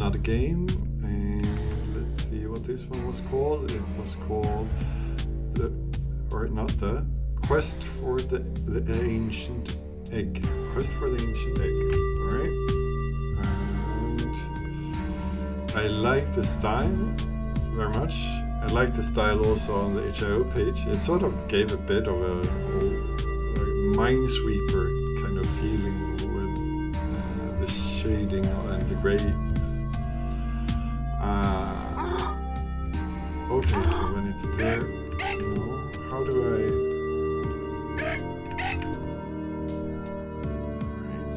another game, and let's see what this one was called. It was called Quest for the Ancient Egg. Quest for the Ancient Egg. Alright. And I like the style very much. I like the style also on the HIO page. It sort of gave a bit of a Minesweeper kind of feeling with the shading and the grays. Okay, so when it's there, how do I... Alright.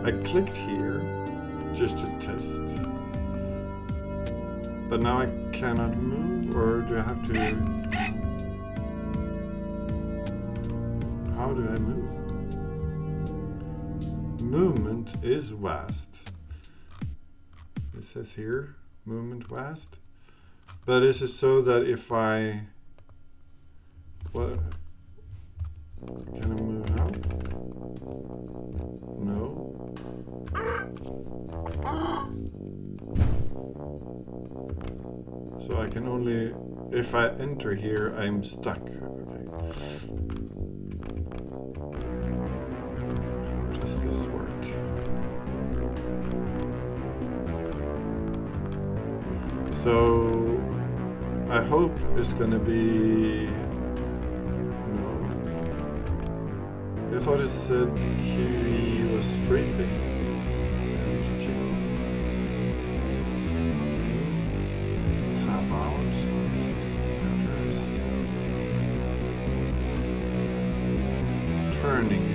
I clicked here just to test. But now I cannot move, or do I have to... How do I move? Movement is vast. It says here, movement vast. But is it so that if I... What? Can I move now? No. So I can only... If I enter here, I'm stuck. Okay. How does this work? So I hope it's gonna be... No. I thought it said QE was strafing. I need to check this. Okay. Tab out. Okay, so address. Turning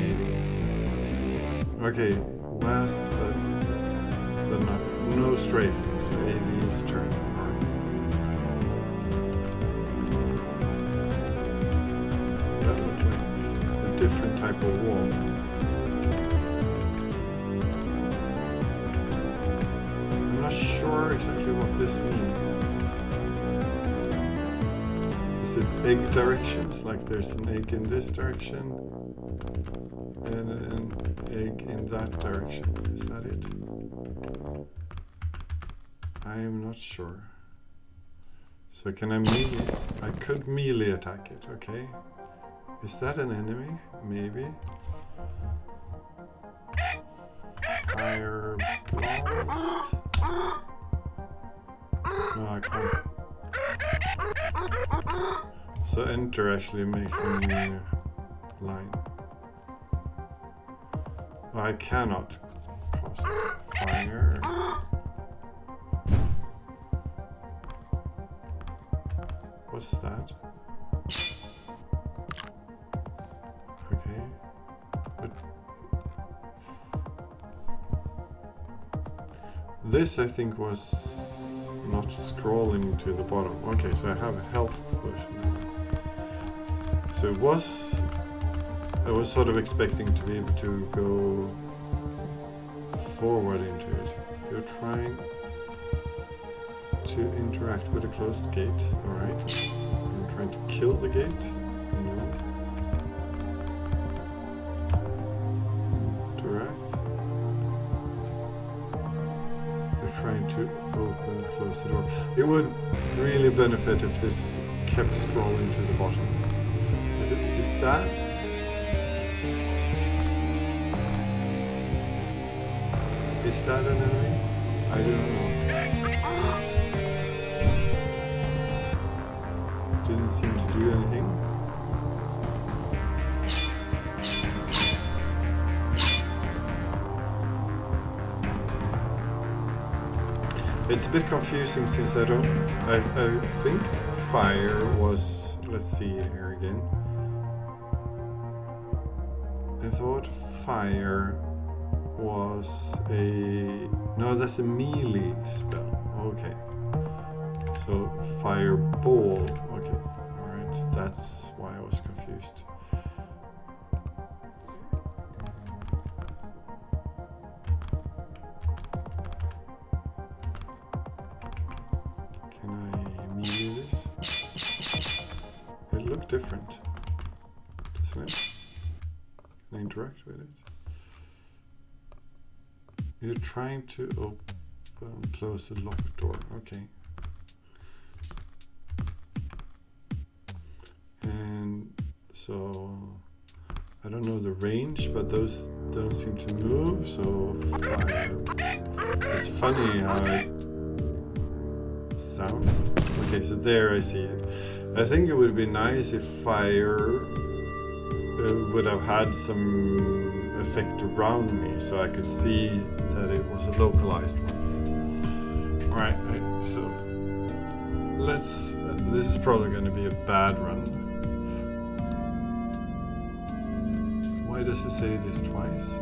80. Okay, west, but not, no strafing, so 80 is turning. Different type of wall. I'm not sure exactly what this means. Is it egg directions? Like there's an egg in this direction and an egg in that direction. Is that it? I am not sure. So can I melee? I could melee attack it, okay. Is that an enemy? Maybe. Fire blast. No, I can't. So enter actually makes a new line. Oh, I cannot cast fire. What's that? Okay. But this I think was not scrolling to the bottom. Okay, so I have a health version. So it was... I was sort of expecting to be able to go forward into it. You're trying to interact with a closed gate. Alright. I'm trying to kill the gate. No. Interact. You're trying to open and close the door. It would really benefit if this kept scrolling to the bottom. Is that... Is that an enemy? I don't know. Didn't seem to do anything. It's a bit confusing since I don't... I think fire was... Let's see here again. I thought fire was a... No, that's a melee spell. Okay. So, fireball. Okay. Alright. That's why I was confused. Can I melee this? It looked different. Doesn't it? Can I interact with it? You're trying to open, close the locked door. Okay. And so I don't know the range, but those don't seem to move. So fire. It's funny how it sounds. Okay, so there I see it. I think it would be nice if fire would have had some effect around me, so I could see that it was a localized one. All right, so let's. This is probably going to be a bad run. Why does it say this twice?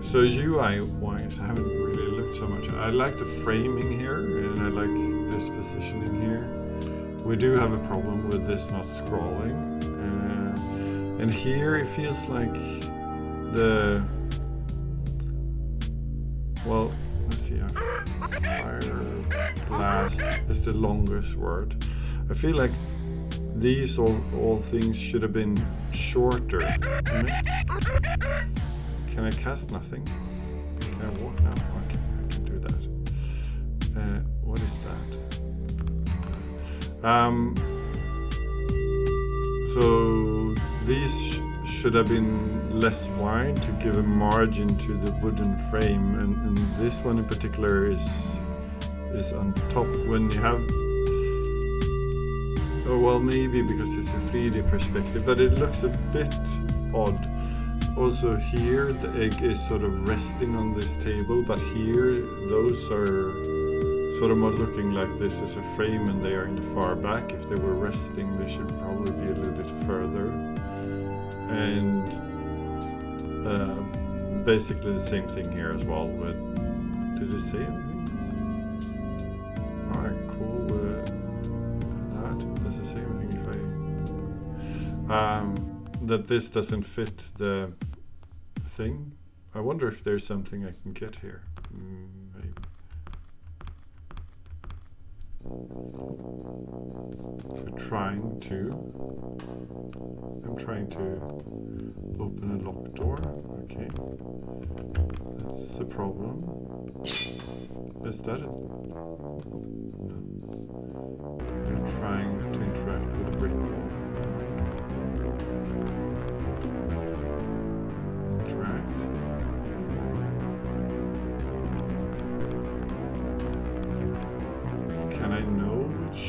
So UI-wise, I haven't really looked so much. I like the framing here, and I like this positioning here. We do have a problem with this not scrolling. And here it feels like the... Well, let's see. Fire blast is the longest word. I feel like these all things should have been shorter. Can I cast nothing? Can I walk now? Okay, I can do that. What is that? So these should have been less wide to give a margin to the wooden frame, and this one in particular is on top when you have. Oh well, maybe because it's a 3D perspective, but it looks a bit odd. Also here the egg is sort of resting on this table, but here those are sort of more looking like this is a frame and they are in the far back. If they were resting, they should probably be a little bit further. And basically the same thing here as well with... Did it say anything? Alright, cool with that. Does it say anything if I... that this doesn't fit the thing. I wonder if there's something I can get here. Maybe. I'm trying to open a locked door. Okay. That's a problem. Is that it? No. I'm trying to interact with the brick wall. Interact. Can I know which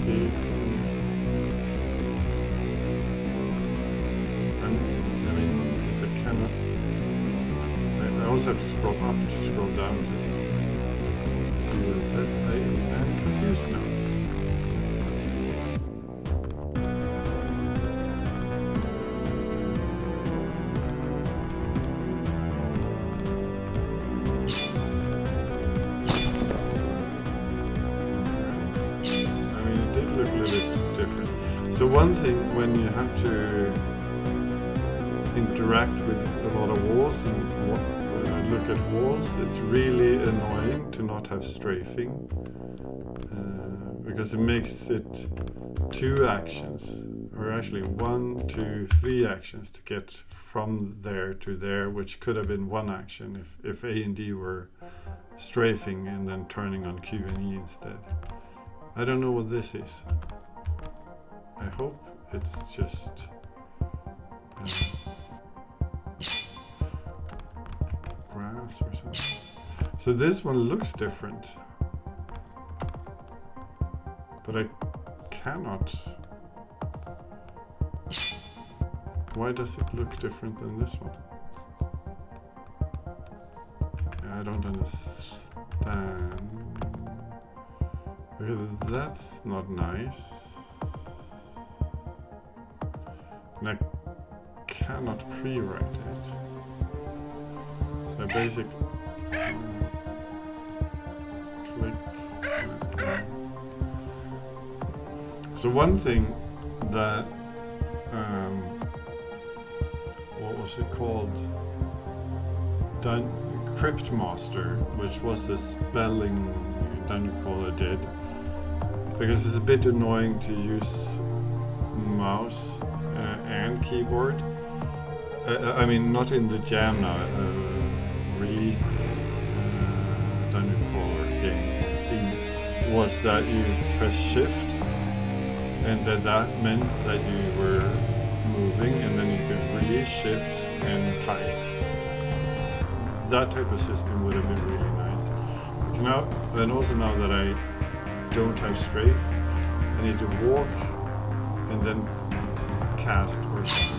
gates? I mean, since I cannot, I also have to scroll up to scroll down to see what it says. I am confused now. So one thing, when you have to interact with a lot of walls and look at walls, it's really annoying to not have strafing, because it makes it 2 actions, or actually 1, 2, 3 actions to get from there to there, which could have been 1 action if A and D were strafing and then turning on Q and E instead. I don't know what this is. I hope it's just grass or something. So this one looks different, but I cannot. Why does it look different than this one? I don't understand. Okay, that's not nice. And I cannot pre-write it. So I basically click. So one thing that what was it called? Cryptmaster, which was a spelling dungeon crawler, did, because it's a bit annoying to use mouse and keyboard, I mean, not in the jam now, released Dungeon Crawler game on Steam, was that you press shift and that meant that you were moving, and then you could release shift and type. That type of system would have been really nice. Because now, and also now that I don't have strafe, I need to walk and then cast or something.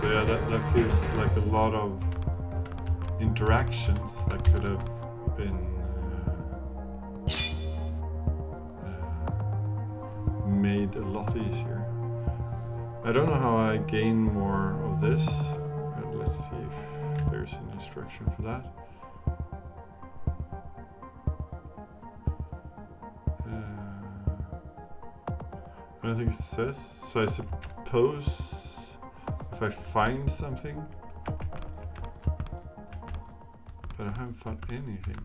So yeah, that feels like a lot of interactions that could have been made a lot easier. I don't know how I gain more of this. Let's see if there's an instruction for that. I don't think it says, so I suppose if I find something, but I haven't found anything.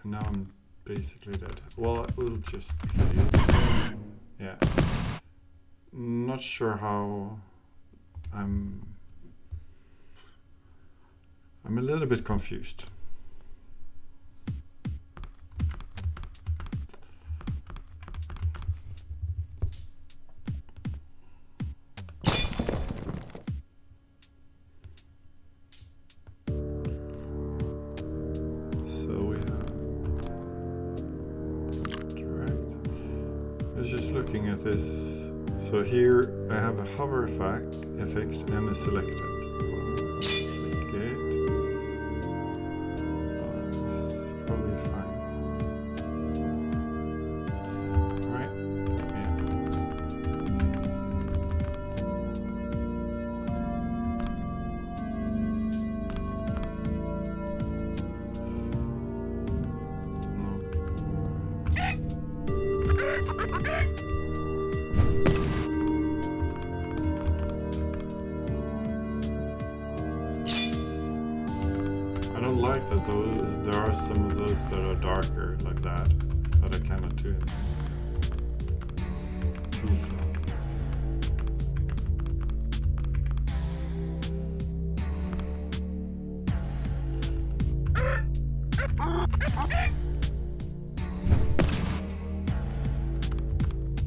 And now I'm basically dead. Well, we'll just play it. Yeah. Not sure how. I'm a little bit confused. Looking at this, so here I have a hover effect and a selected one. Click it. It's probably fine. Right? Yeah. Like that there are some of those that are darker like that, but I cannot do anything. This one.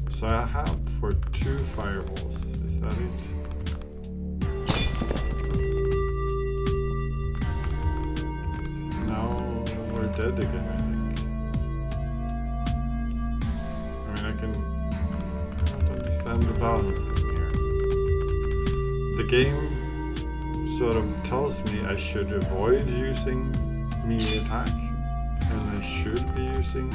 So I have for 2 fireballs, is that it? Dead again, I think. I mean, I don't understand the balance in here. The game sort of tells me I should avoid using melee attack, and I should be using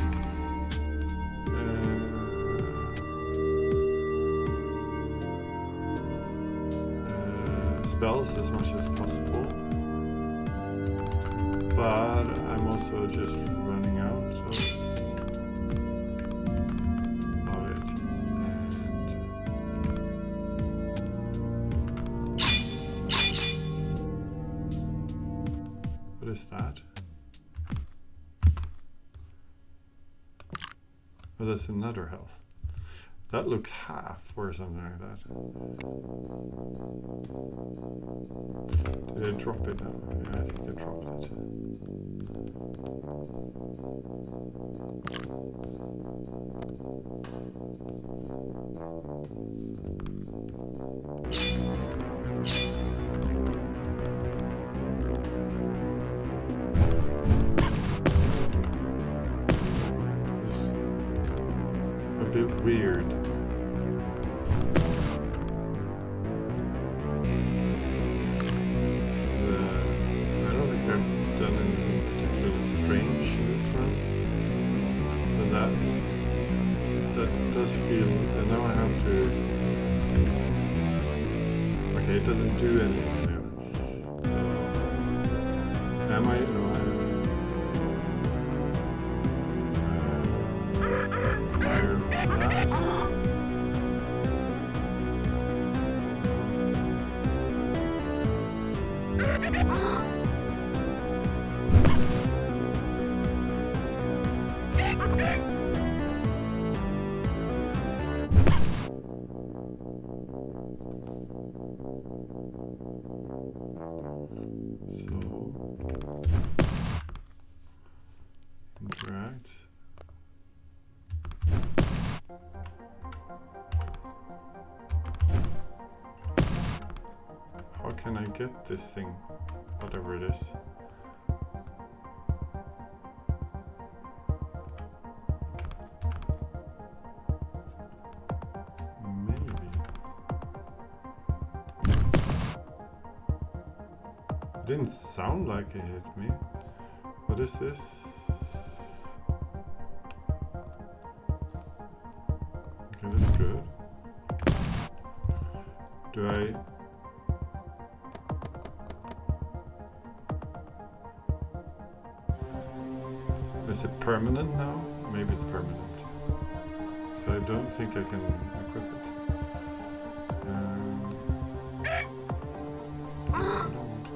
spells as much as possible. But I'm also just running out of it. And what is that? Oh, that's another health. That looked half or something like that. Did I drop it now? Yeah, I think I dropped it. It's a bit weird. Strange in this one, but that does feel, and now I have to, okay, it doesn't do anything anyway. So am I, no, fire blast. get this thing, whatever it is. Maybe. It didn't sound like it hit me. What is this? Okay, that's good. Do I... Is it permanent now? Maybe it's permanent. So I don't think I can equip it. I don't want to.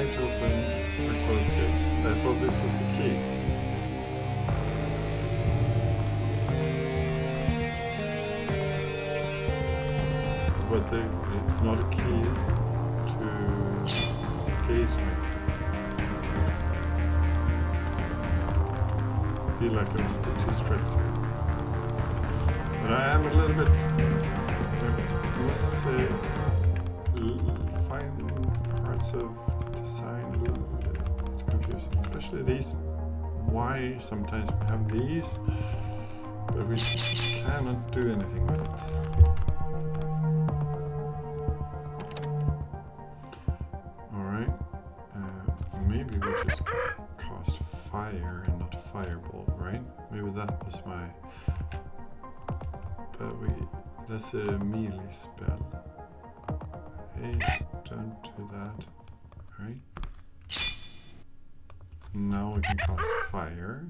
To open a closed gate. I thought this was a key. But it's not a key to gate me. I feel like I was a bit too stressed here. But I am a little bit, I must say, fine parts of design a little bit confusing, especially these. Why sometimes we have these, but we cannot do anything with it. Alright, maybe we just cast fire and not fireball, right? Maybe that was my... But that's a melee spell. Hey, don't do that. Right. Now we can cast fire.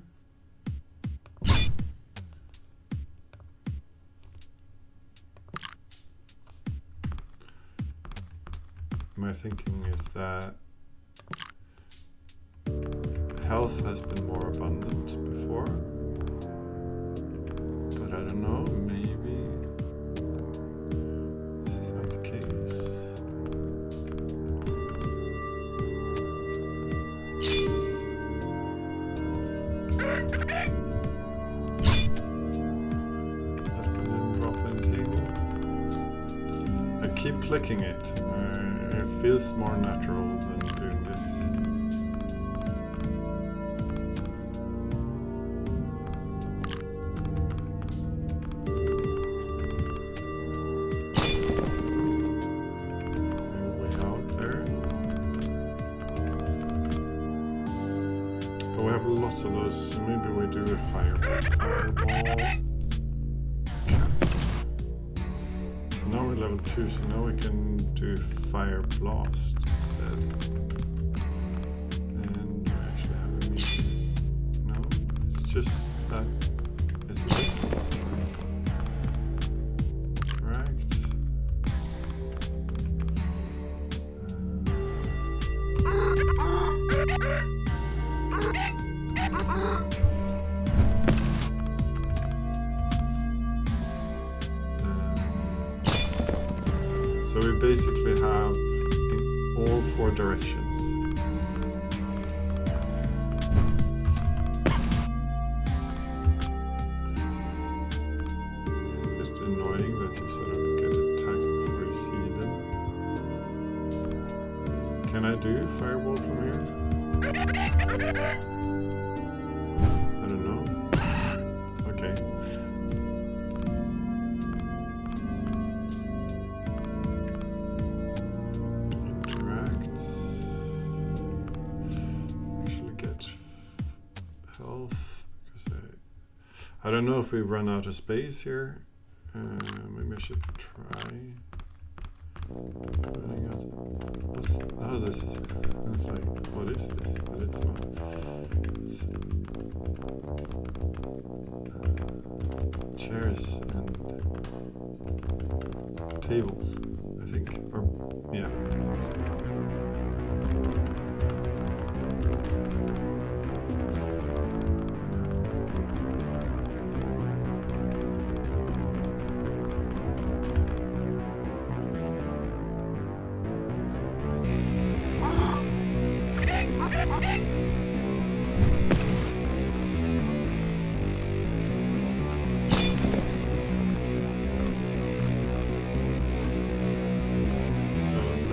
My thinking is that health has been more abundant before, but I don't know, maybe this is not the case. Keep clicking it. It feels more natural than doing this. Way out there. But we have lots of those, so maybe we do a fireball. Now we're level 2, so now we can do Fire Blast instead. And we actually have a meter. No, it's just that. Is it this one? Right. So we basically have in all 4 directions. It's a bit annoying that you sort of get attacked before you see them. Can I do fireball from here? I don't know. Okay. I don't know if we run out of space here. Maybe I should try. Oh, this is. It's like, what is this? But it's not. It's chairs and tables, I think. Or yeah, I think so.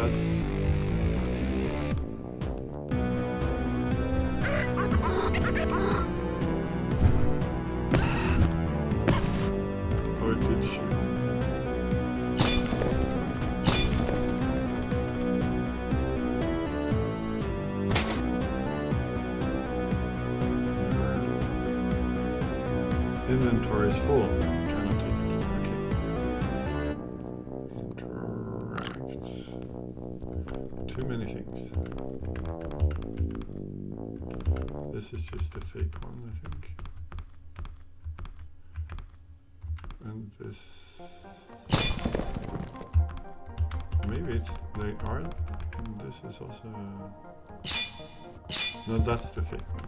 that's... Or did she? Inventory is full. Cannot take it. Okay. Interact. Too many things. This is just a fake one, I think. And this... Maybe it's... They are... And this is also... No, that's the fake one.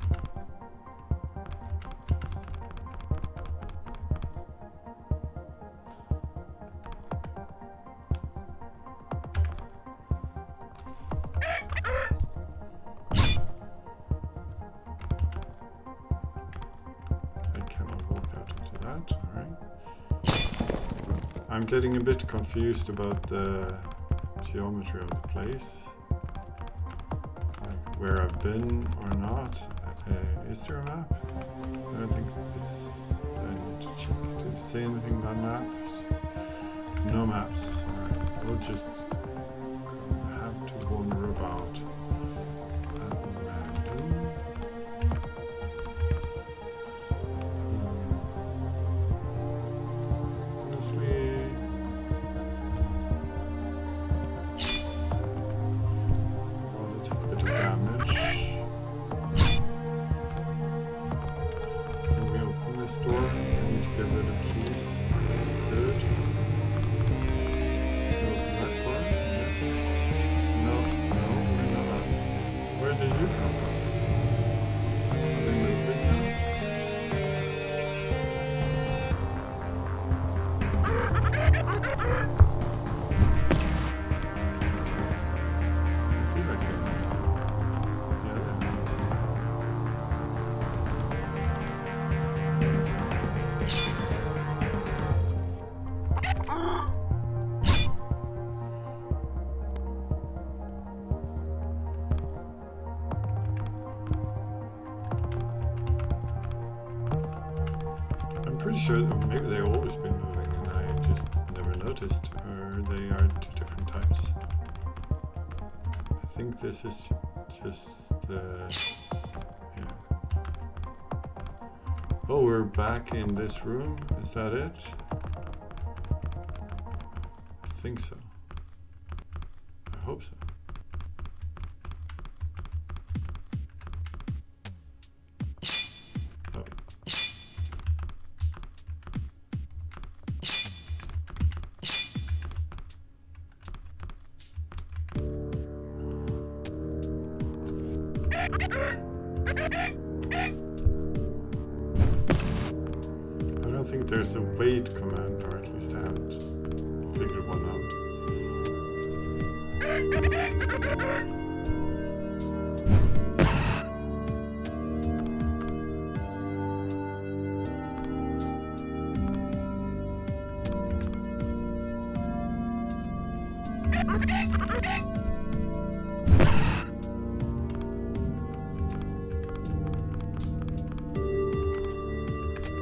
I'm getting a bit confused about the geometry of the place, like where I've been or not. Is there a map? I don't think it's... I need to check. Did it say anything about maps? No maps. Alright, we'll just have to wander about at random. Honestly, door. I need to get rid of keys. Good. Open that door. Yeah. No, we're not. Where did you come from? Are they moving now? I feel like they're not. Yeah, they are. I'm pretty sure that maybe they've always been moving and I just never noticed, or they are two different types. I think this is just yeah. Oh, we're back in this room? Is that it? I think so. I hope so. Oh. I don't think there's a wait command, or at least I haven't figured one out.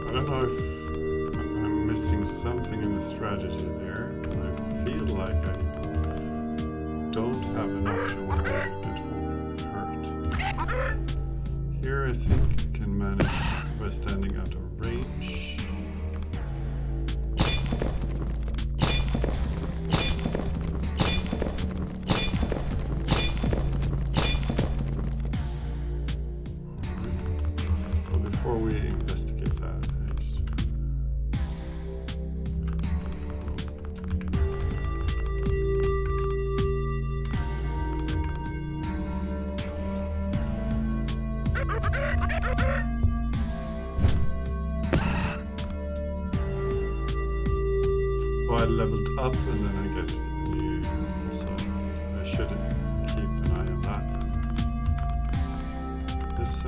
I don't know if I'm missing something in the strategy there, but I feel like I don't have an option where I get hurt. Here I think I can manage by standing out of range. But before we investigate that, I leveled up and then I get new, so I should keep an eye on that then. There's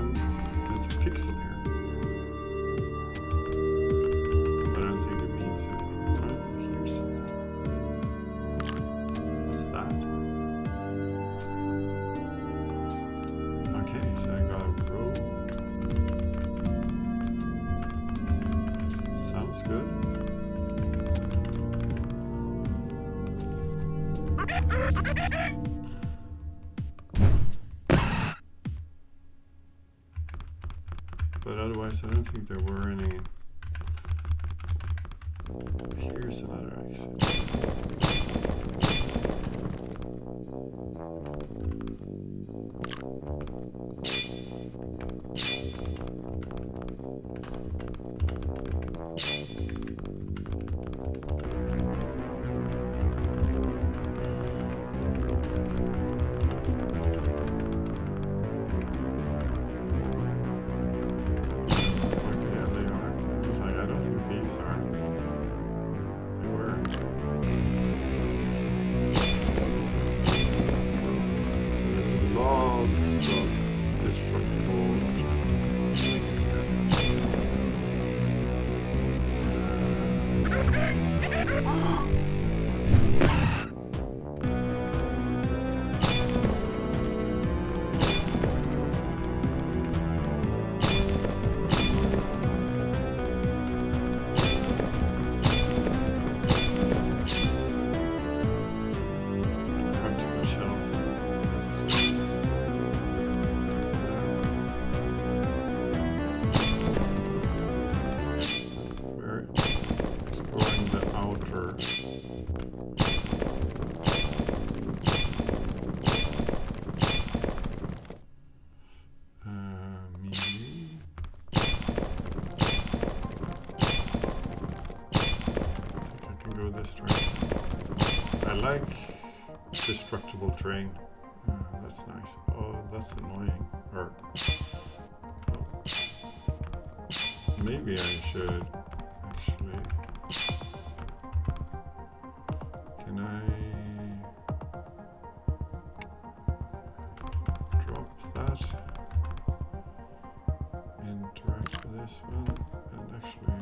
a pixel here, but I don't think it means anything. Right? Here's something. What's that? But otherwise, I don't think there were any. Here's another exit. I like destructible terrain. That's nice. Oh, that's annoying. Or maybe I should actually. Can I drop that? Interact with this one and actually.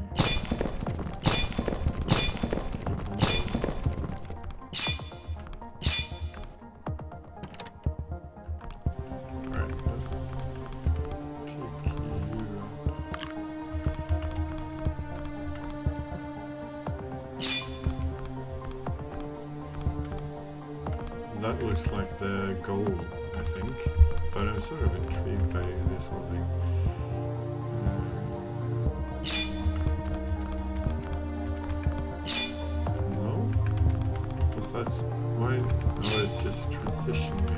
That looks like the goal, I think, but I'm sort of intrigued by this whole thing. No? Because that's why? Oh, it's just a transition, maybe.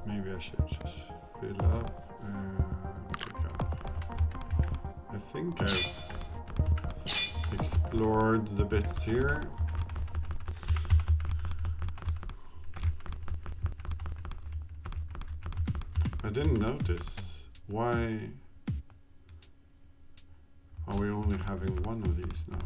Maybe I should just fill up and pick up. I think I've explored the bits here. I didn't notice. Why are we only having one of these now?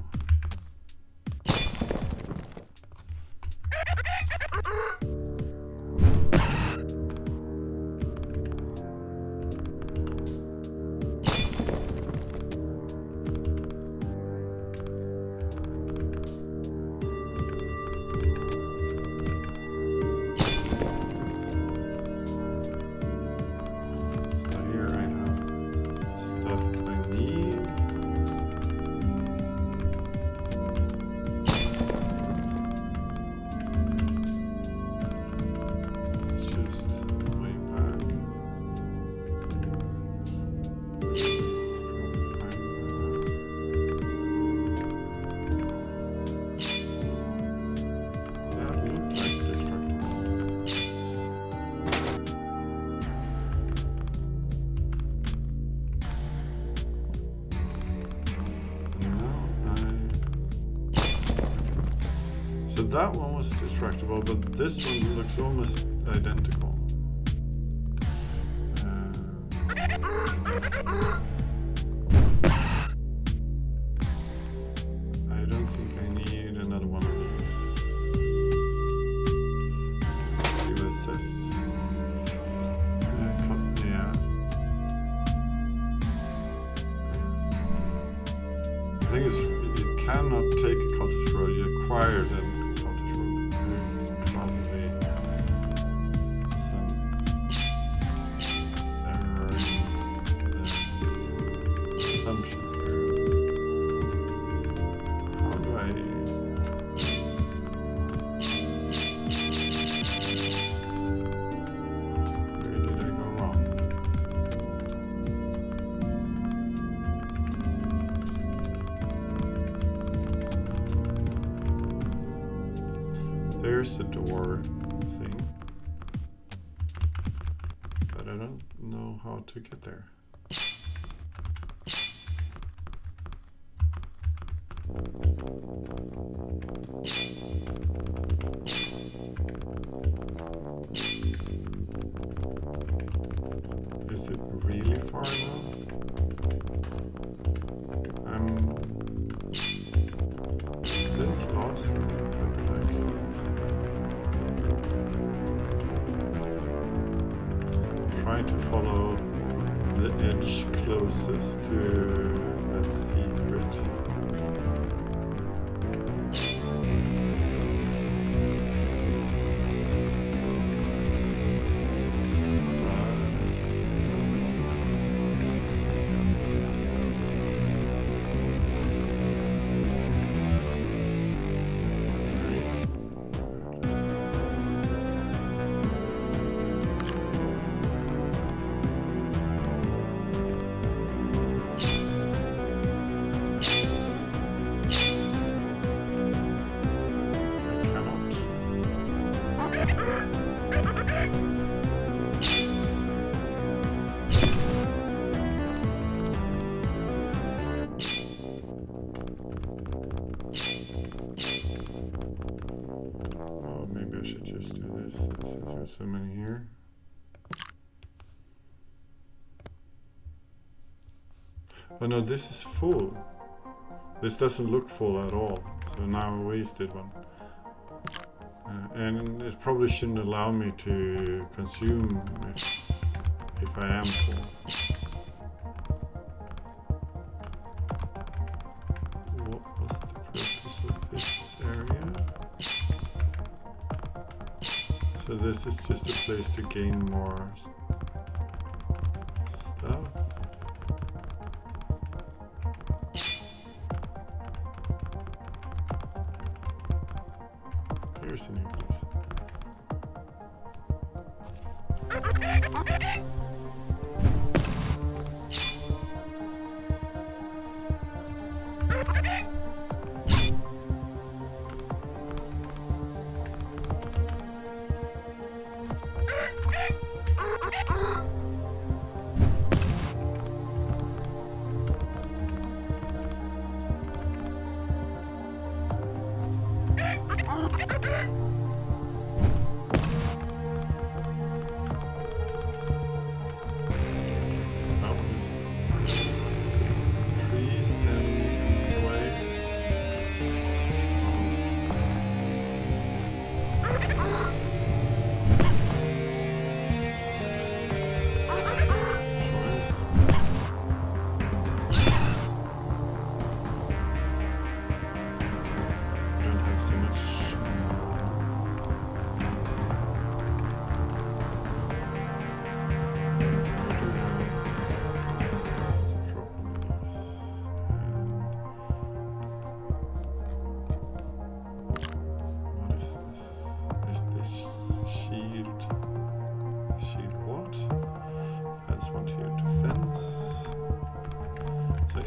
that one was destructible, but this one looks almost identical. I don't think I need another one of these. Let's see what it says. I think you cannot take a cottage road, you acquired a cottage road. It's probably some error in the assumptions there. How do I... Where did I go wrong? There's a door thing, but I don't know how to get there. Is it really far now? I'm a bit lost and perplexed. Trying to follow the edge closest to that secret. Oh, maybe I should just do this since there's so many here. Oh no, this is full. This doesn't look full at all, so now I wasted one. And it probably shouldn't allow me to consume if I am full. What was the purpose of this area? So this is just a place to gain more stuff. Here's a new place.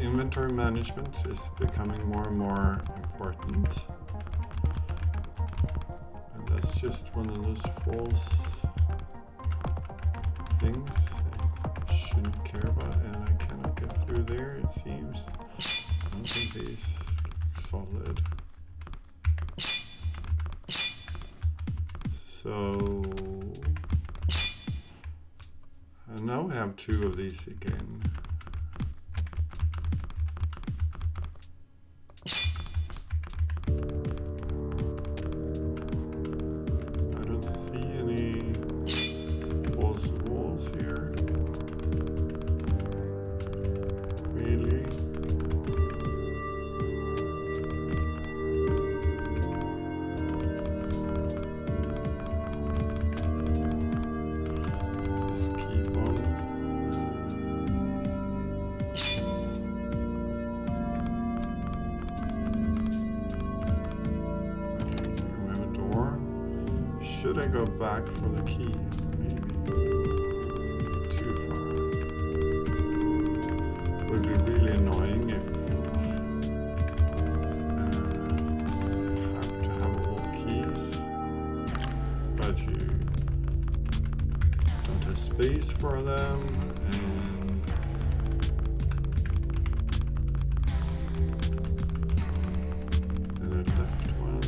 Inventory management is becoming more and more important, and that's just one of those false things I shouldn't care about, and I cannot get through there, it seems. I don't think these look solid. So and now we have two of these again. I don't see any false walls here. Really? Just keep on. Okay, here we have a door. Should I go back for the key? Maybe. It's a bit too far. Would be really annoying if have to have all keys, but you don't have space for them, and then I left one.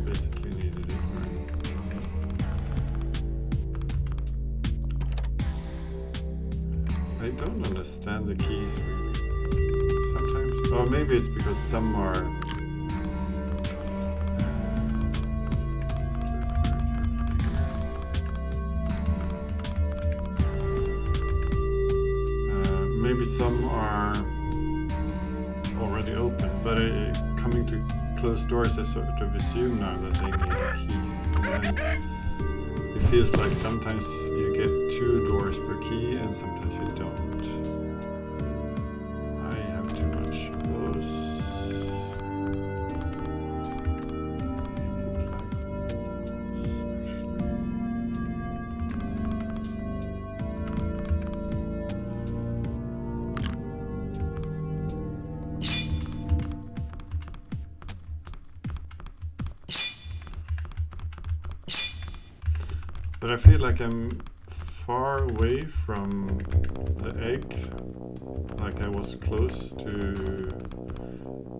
Basically needed it, right? I don't understand the keys really. Sometimes, or maybe it's because some are maybe some are already open, but coming to closed doors, I sort of assume now that they need a key. And then it feels like sometimes you get 2 doors per key and sometimes you don't. I have too much of those. But I feel like I'm far away from the egg, like I was close to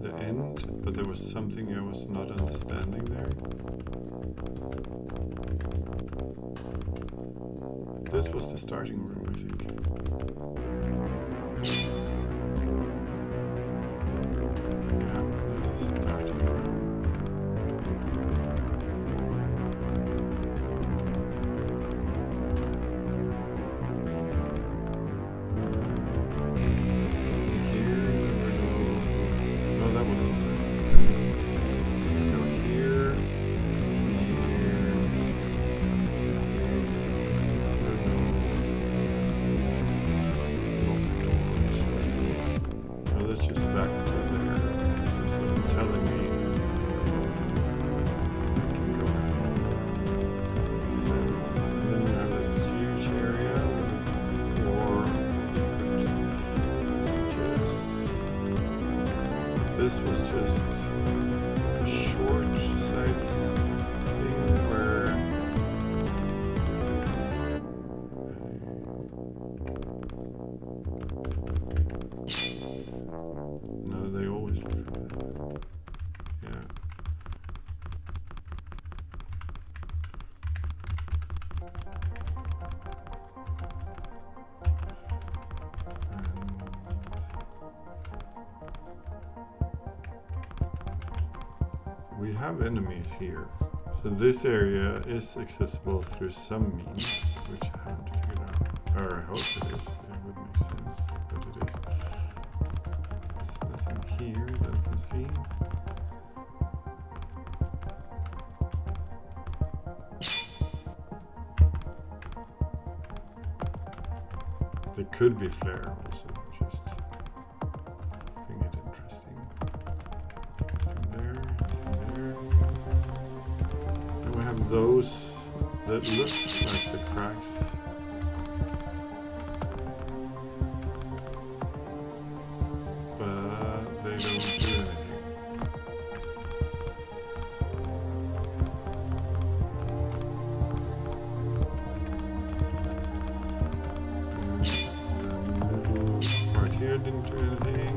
the end, but there was something I was not understanding there. This was the starting room, I think. Yeah, this is the starting room. Let's just back to there, because it's telling me I can go ahead. Makes sense. And then we have this huge area with 4 secret messages. This was just a short side thing where no, they always look at that. Yeah. We have enemies here. So this area is accessible through some means, which I haven't figured out. Or I hope it is. It would make sense that it is. There's nothing here that I can see. There could be flare also, just keeping it interesting. Nothing there, nothing there. And we have those that look like the cracks. But they don't do anything. Here didn't do anything.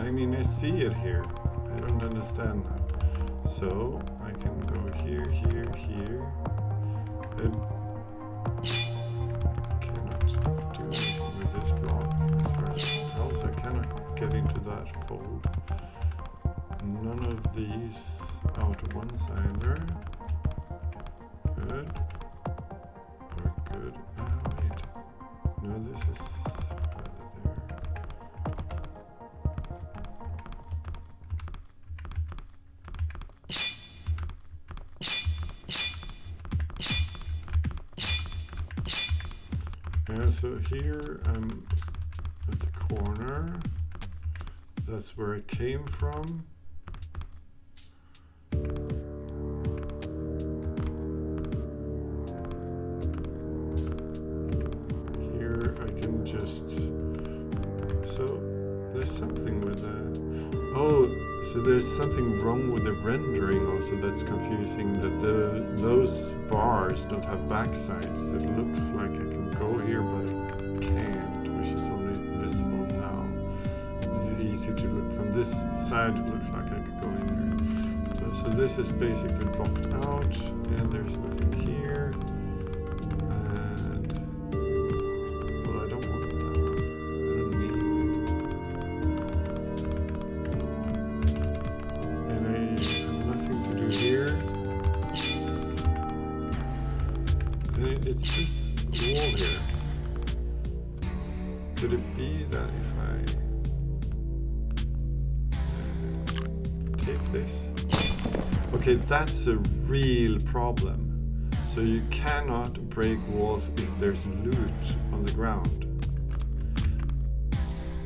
I mean, I see it here. I don't understand now. So I can go here, here, here. I cannot do anything with this block as far as I can tell. So I cannot get into that fold. None of these outer ones either. Good. Or good. Wait. No, this is further there. Yeah, so here I'm at the corner. That's where I came from. So there's something with that. Oh, so there's something wrong with the rendering also that's confusing, that those bars don't have backsides. It looks like I can go here, but it can't, which is only visible now. It's easy to look from this side. It looks like I could go in there. So this is basically blocked out, and there's nothing here. It's this wall here. Could it be that if I take this? Okay, that's a real problem. So you cannot break walls if there's loot on the ground.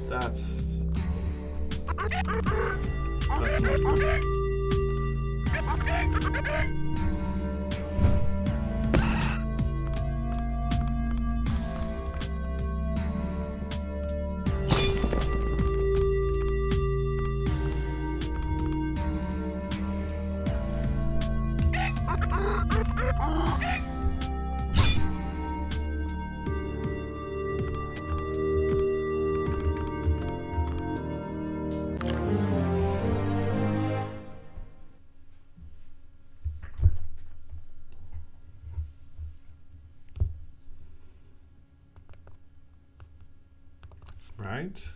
That's not good. Right?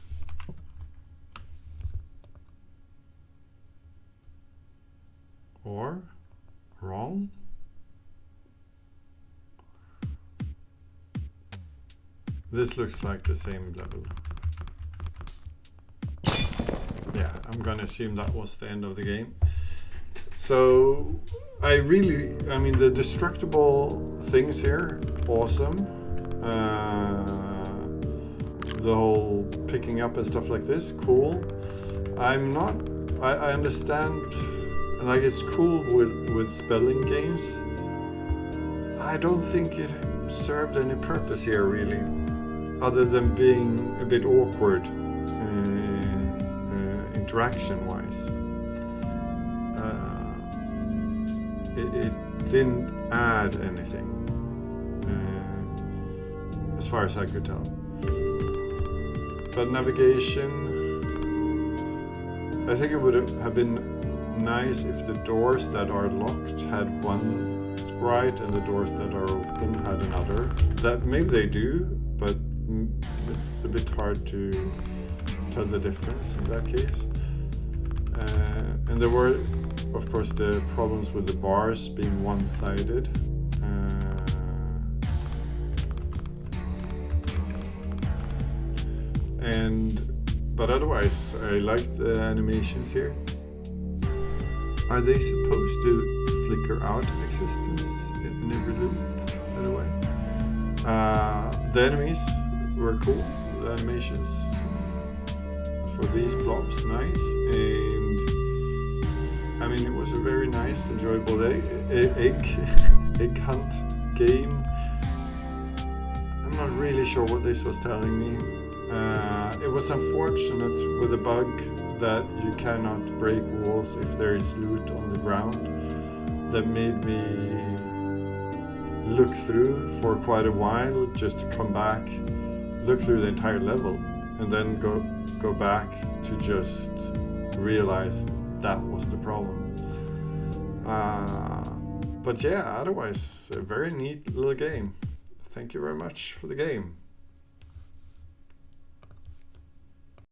Or wrong? This looks like the same level. Yeah, I'm gonna assume that was the end of the game. So I mean, the destructible things here, awesome. The whole picking up and stuff like this, cool. I understand, and like it's cool with spelling games. I don't think it served any purpose here really, other than being a bit awkward interaction-wise. It didn't add anything, as far as I could tell. But navigation, I think it would have been nice if the doors that are locked had one sprite and the doors that are open had another. That maybe they do, but it's a bit hard to tell the difference in that case. And there were, of course, the problems with the bars being one-sided. But otherwise, I like the animations here. Are they supposed to flicker out of existence in every loop, by the way? The enemies were cool. The animations for these blobs, nice. And I mean, it was a very nice, enjoyable egg hunt game. I'm not really sure what this was telling me. It was unfortunate with the bug that you cannot break walls if there is loot on the ground. That made me look through for quite a while just to come back, look through the entire level and then go back to just realize that was the problem. But yeah, otherwise a very neat little game. Thank you very much for the game.